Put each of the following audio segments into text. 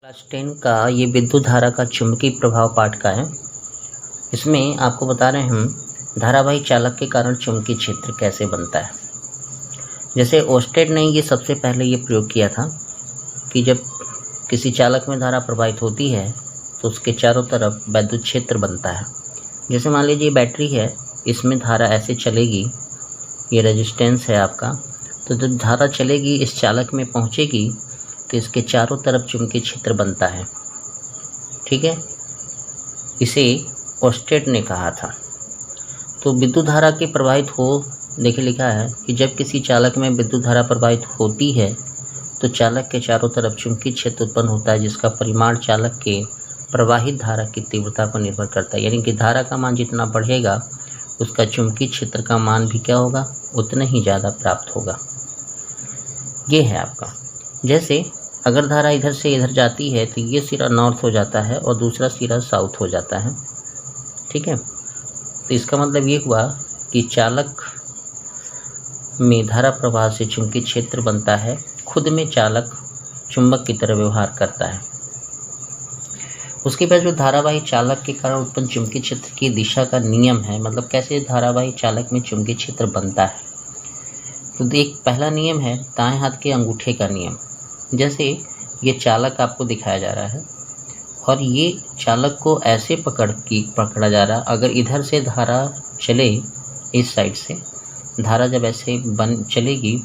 Class 10 का ये विद्युत धारा का चुंबकीय प्रभाव पाठ का है। इसमें आपको बता रहे हैं हम धारावाही चालक के कारण चुंबकीय क्षेत्र कैसे बनता है। जैसे ओस्टेड ने ये सबसे पहले ये प्रयोग किया था कि जब किसी चालक में धारा प्रवाहित होती है तो उसके चारों तरफ विद्युत क्षेत्र बनता है। जैसे मान लीजिए बैटरी है, इसमें धारा ऐसे चलेगी, ये रेजिस्टेंस है आपका, तो जब धारा चलेगी इस चालक में पहुँचेगी तो इसके चारों तरफ चुंबकीय क्षेत्र बनता है। ठीक है, इसे ओस्टेड ने कहा था। तो विद्युत धारा के प्रवाहित हो, देखिए लिखा है कि जब किसी चालक में विद्युत धारा प्रवाहित होती है तो चालक के चारों तरफ चुंबकीय क्षेत्र उत्पन्न होता है, जिसका परिमाण चालक के प्रवाहित धारा की तीव्रता पर निर्भर करता है। यानी कि धारा का मान जितना बढ़ेगा उसका चुंबकीय क्षेत्र का मान भी क्या होगा, उतना ही ज़्यादा प्राप्त होगा। ये है आपका। जैसे अगर धारा इधर से इधर जाती है तो ये सिरा नॉर्थ हो जाता है और दूसरा सिरा साउथ हो जाता है। ठीक है, तो इसका मतलब ये हुआ कि चालक में धारा प्रवाह से चुंबकीय क्षेत्र बनता है। खुद में चालक चुंबक की तरह व्यवहार करता है। उसके बाद जो धारावाही चालक के कारण उत्पन्न चुंबकीय क्षेत्र की दिशा का नियम है, मतलब कैसे धारावाही चालक में चुंबकीय क्षेत्र बनता है। तो एक पहला नियम है दाएं हाथ के अंगूठे का नियम। जैसे ये चालक आपको दिखाया जा रहा है और ये चालक को ऐसे पकड़ा जा रहा है। अगर इधर से धारा चले, इस साइड से धारा जब ऐसे चलेगी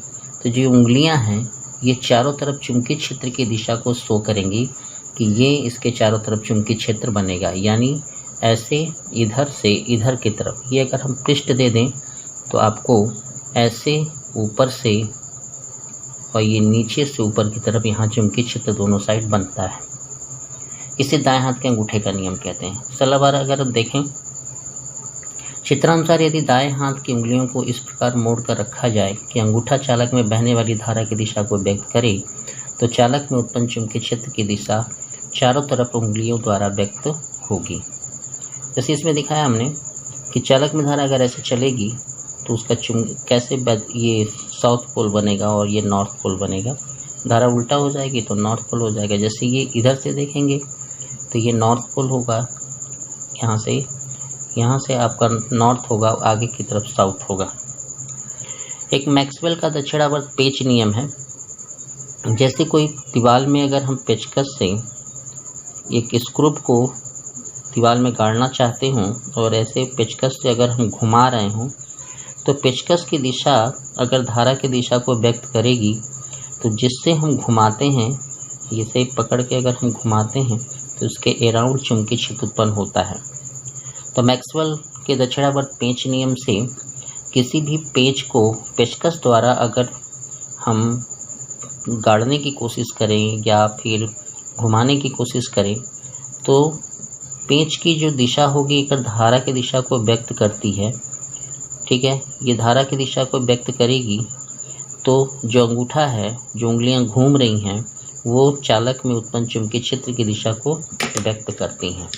तो जो उंगलियां हैं ये चारों तरफ चुंबकीय क्षेत्र की दिशा को शो करेंगी कि ये इसके चारों तरफ चुंबकीय क्षेत्र बनेगा। यानी ऐसे इधर से इधर की तरफ, ये अगर हम पृष्ठ दे दें तो आपको ऐसे ऊपर से और ये नीचे से ऊपर की तरफ यहाँ चुंबकीय क्षेत्र दोनों साइड बनता है। इसे दाएं हाथ के अंगूठे का नियम कहते हैं। सलाहबार अगर आप देखें चित्रानुसार, यदि दाएं हाथ की उंगलियों को इस प्रकार मोड़ कर रखा जाए कि अंगूठा चालक में बहने वाली धारा की दिशा को व्यक्त करे तो चालक में उत्पन्न चुंबकीय क्षेत्र की दिशा चारों तरफ उंगलियों द्वारा व्यक्त होगी। जैसे इसमें दिखाया हमने कि चालक में धारा अगर ऐसे चलेगी तो उसका कैसे ये साउथ पोल बनेगा और ये नॉर्थ पोल बनेगा। धारा उल्टा हो जाएगी तो नॉर्थ पोल हो जाएगा। जैसे ये इधर से देखेंगे तो ये नॉर्थ पोल होगा, यहाँ से आपका नॉर्थ होगा, आगे की तरफ साउथ होगा। एक मैक्सवेल का दक्षिणावर्त पेच नियम है। जैसे कोई दीवार में अगर हम पेचकस से एक स्क्रू को दीवार में गाड़ना चाहते हों और ऐसे पेचकस से अगर हम घुमा रहे हों तो पेचकस की दिशा अगर धारा की दिशा को व्यक्त करेगी तो जिससे हम घुमाते हैं, इसे पकड़ के अगर हम घुमाते हैं तो उसके अराउंड चुंबकीय क्षेत्र उत्पन्न होता है। तो मैक्सवेल के दक्षिणावर्त पेंच नियम से किसी भी पेंच को पेचकस द्वारा अगर हम गाड़ने की कोशिश करें या फिर घुमाने की कोशिश करें तो पेंच की जो दिशा होगी अगर धारा की दिशा को व्यक्त करती है, ठीक है, ये धारा की दिशा को व्यक्त करेगी तो जो अंगूठा है, जो उंगलियां घूम रही हैं, वो चालक में उत्पन्न चुंबकीय क्षेत्र की दिशा को व्यक्त करती हैं।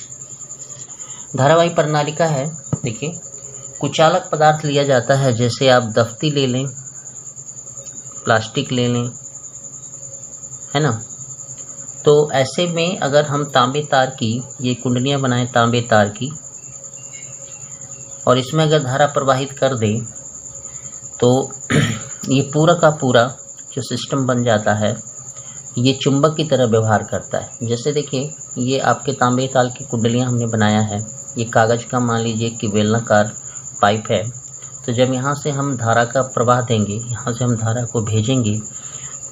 धारावाही प्रणालिका है। देखिए, कुचालक पदार्थ लिया जाता है, जैसे आप दफ्ती ले लें, प्लास्टिक ले लें, है ना। तो ऐसे में अगर हम तांबे तार की ये कुंडलियां बनाएं तांबे तार की और इसमें अगर धारा प्रवाहित कर दें तो ये पूरा का पूरा जो सिस्टम बन जाता है ये चुंबक की तरह व्यवहार करता है। जैसे देखिए, ये आपके तांबे तार की कुंडलियां हमने बनाया है। ये कागज़ का मान लीजिए कि बेलनाकार पाइप है। तो जब यहाँ से हम धारा का प्रवाह देंगे, यहाँ से हम धारा को भेजेंगे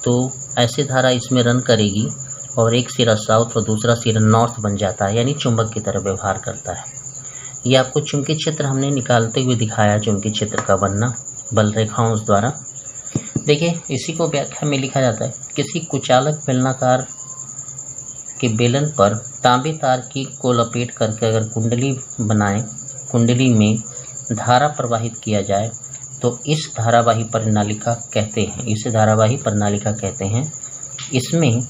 तो ऐसे धारा इसमें रन करेगी और एक सिरा साउथ और दूसरा सिरा नॉर्थ बन जाता है, यानी चुंबक की तरह व्यवहार करता है। ये आपको चुंबकीय क्षेत्र हमने निकालते हुए दिखाया, चुंबकीय क्षेत्र का बनना बल रेखाओं द्वारा। देखिए, इसी को व्याख्या में लिखा जाता है, किसी कुचालक बेलनाकार के बेलन पर तांबे तार की को लपेट करके अगर कुंडली बनाएं, कुंडली में धारा प्रवाहित किया जाए तो इस धारावाही प्रणालिका कहते हैं, इसे धारावाही प्रणालिका कहते हैं। इसमें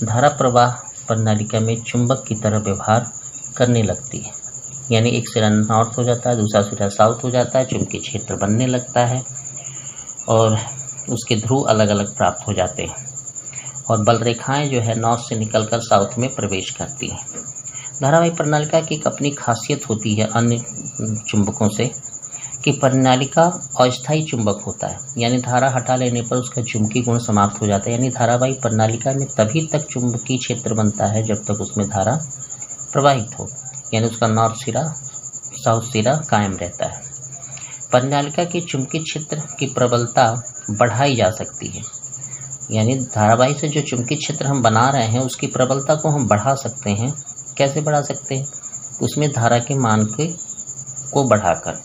धारा प्रवाह प्रणालिका में चुंबक की तरह व्यवहार करने लगती है, यानी एक सिरा नॉर्थ हो जाता है, दूसरा सिरा साउथ हो जाता है, चुंबकीय क्षेत्र बनने लगता है और उसके ध्रुव अलग अलग प्राप्त हो जाते हैं। और बल रेखाएं जो है नॉर्थ से निकलकर साउथ में प्रवेश करती हैं। धारावाही प्रणालिका की एक अपनी खासियत होती है अन्य चुंबकों से कि प्रणालिका अस्थायी चुंबक होता है, यानी धारा हटा लेने पर उसका चुंबकीय गुण समाप्त हो जाता है। यानी धारावाही प्रणालिका में तभी तक चुंबकीय क्षेत्र बनता है जब तक उसमें धारा प्रवाहित हो, यानी उसका नॉर्थ सिरा साउथ सिरा कायम रहता है। प्रणालिका के चुंबकीय क्षेत्र की प्रबलता बढ़ाई जा सकती है, यानी धारावाही से जो चुंबकीय क्षेत्र हम बना रहे हैं उसकी प्रबलता को हम बढ़ा सकते हैं। कैसे बढ़ा सकते हैं? उसमें धारा के मान को बढ़ाकर।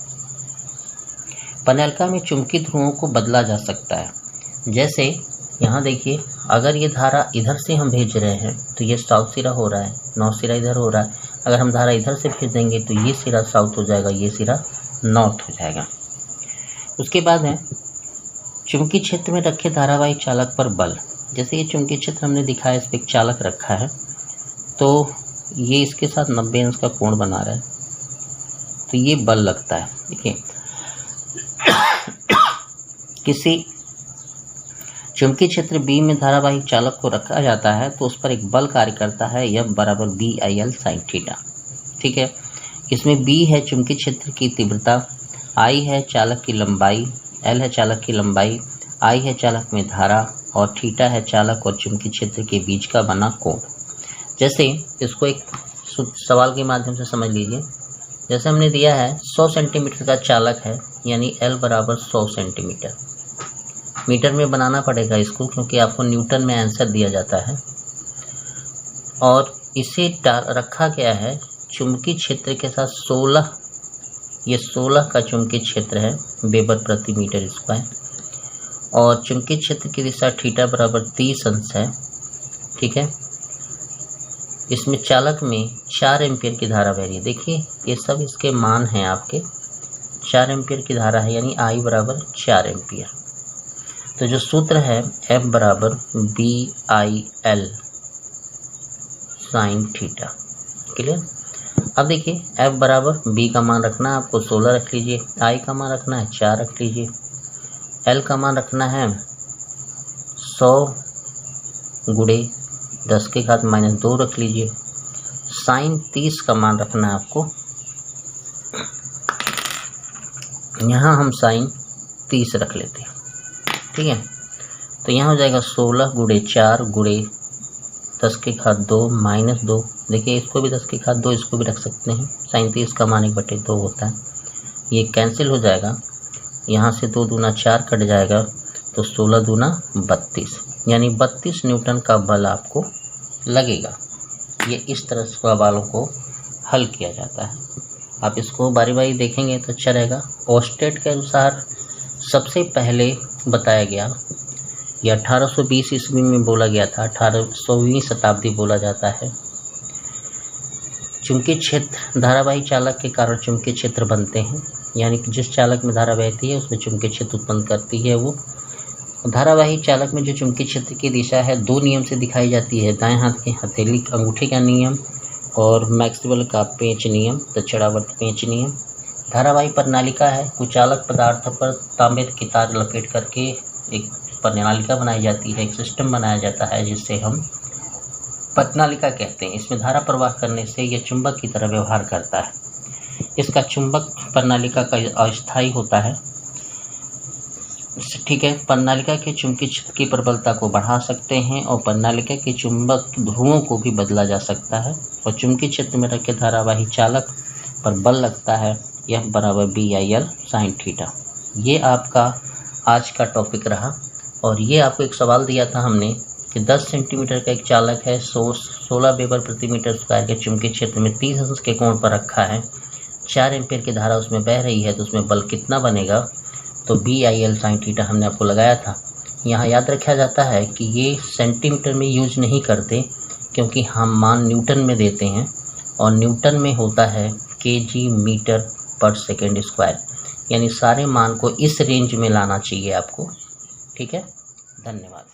प्रणालिका में चुंबकीय ध्रुवों को बदला जा सकता है। जैसे यहाँ देखिए, अगर ये धारा इधर से हम भेज रहे हैं तो ये साउथ सिरा हो रहा है, नॉर्थ सिरा इधर हो रहा है। अगर हम धारा इधर से भेज देंगे तो ये सिरा साउथ हो जाएगा, ये सिरा नॉर्थ हो जाएगा। उसके बाद है चुंबकीय क्षेत्र में रखे धारावाही चालक पर बल। जैसे ये चुंबकीय क्षेत्र हमने दिखाया, इस पर एक चालक रखा है तो ये इसके साथ 90 अंश का कोण बना रहा है, तो ये बल लगता है। देखिए, किसी चुंबकीय क्षेत्र बी में धारावाही चालक को रखा जाता है तो उस पर एक बल कार्य करता है, F बराबर BIL sin थीटा। ठीक है, इसमें B है चुंबकीय क्षेत्र की तीव्रता, I है चालक की लंबाई, L है चालक की लंबाई, I है चालक में धारा और थीटा है चालक और चुंबकीय क्षेत्र के बीच का बना कोण। जैसे इसको एक सवाल के माध्यम से समझ लीजिए। जैसे हमने दिया है 100 सेंटीमीटर का चालक है, यानी L बराबर 100 सेंटीमीटर। मीटर में बनाना पड़ेगा इसको, क्योंकि आपको न्यूटन में आंसर दिया जाता है। और इसे रखा गया है चुंबकीय क्षेत्र के साथ 16, ये 16 का चुंबकीय क्षेत्र है वेबर प्रति मीटर स्क्वायर, और चुंबकीय क्षेत्र की दिशा थीटा बराबर 30 अंश है। ठीक है, इसमें चालक में 4 एम्पियर की धारा बह रही है। देखिए, ये सब इसके मान हैं आपके। 4 एम्पियर की धारा है, यानी I बराबर 4 एम्पियर। तो जो सूत्र है F बराबर BIL साइन थीटा। क्लियर? अब देखिए, F बराबर B का मान रखना है आपको 16 रख लीजिए, I का मान रखना है 4 रख लीजिए, L का मान रखना है 100 गुणे 10 के घात -2 रख लीजिए, साइन 30 का मान रखना है आपको, यहाँ हम साइन 30 रख लेते हैं। ठीक है, तो यहाँ हो जाएगा 16 गुणे 4 गुणे 10 के घात 2 -2। देखिए, इसको भी 10 के घात 2 इसको भी रख सकते हैं। साइन 30 का मान 1/2 होता है, ये कैंसिल हो जाएगा। यहाँ से 2 दूना 4 कट जाएगा, तो 16 दूना 32, यानी 32 न्यूटन का बल आपको लगेगा। ये इस तरह से सवालों को हल किया जाता है। आप इसको बारी बारी देखेंगे तो अच्छा रहेगा। ओस्टेड के अनुसार सबसे पहले बताया गया, यह 1820 ईस्वी में बोला गया था, 1800वीं शताब्दी बोला जाता है। चुंबकीय क्षेत्र धारावाही चालक के कारण चुंबकीय क्षेत्र बनते हैं, यानी कि जिस चालक में धारा बहती है उसमें चुंबकीय क्षेत्र उत्पन्न करती है वो। धारावाही चालक में जो चुंबकीय क्षेत्र की दिशा है 2 नियम से दिखाई जाती है, दाएं हाथ के हथेली अंगूठे का नियम और मैक्सवेल का पेंच नियम, दक्षिणावर्त पेंच नियम। धारावाही प्रणालिका है, कुचालक पदार्थ पर तांबे की तार लपेट करके एक प्रणालिका बनाई जाती है, एक सिस्टम बनाया जाता है जिससे हम प्रणालिका कहते हैं। इसमें धारा प्रवाह करने से यह चुंबक की तरह व्यवहार करता है। इसका चुंबक प्रणालिका का अस्थायी होता है। ठीक है, प्रणालिका के चुंबकीय क्षेत्र की प्रबलता को बढ़ा सकते हैं और प्रणालिका के चुंबक ध्रुवों को भी बदला जा सकता है, और चुंबकीय क्षेत्र में रखे धारावाही चालक पर बल लगता है, F बराबर BIL साइन थीटा। ये आपका आज का टॉपिक रहा। और ये आपको एक सवाल दिया था हमने कि 10 सेंटीमीटर का एक चालक है, 16 वेबर प्रति मीटर स्क्वायर के चुंबकीय क्षेत्र में 30 अंश के कोण पर रखा है, 4 एम्पियर की धारा उसमें बह रही है, तो उसमें बल कितना बनेगा? तो BIL साइन थीटा हमने आपको लगाया था। यहाँ याद रखा जाता है कि ये सेंटीमीटर में यूज नहीं करते, क्योंकि हम मान न्यूटन में देते हैं, और न्यूटन में होता है kg मीटर पर सेकेंड स्क्वायर, यानी सारे मान को इस रेंज में लाना चाहिए आपको। ठीक है, धन्यवाद।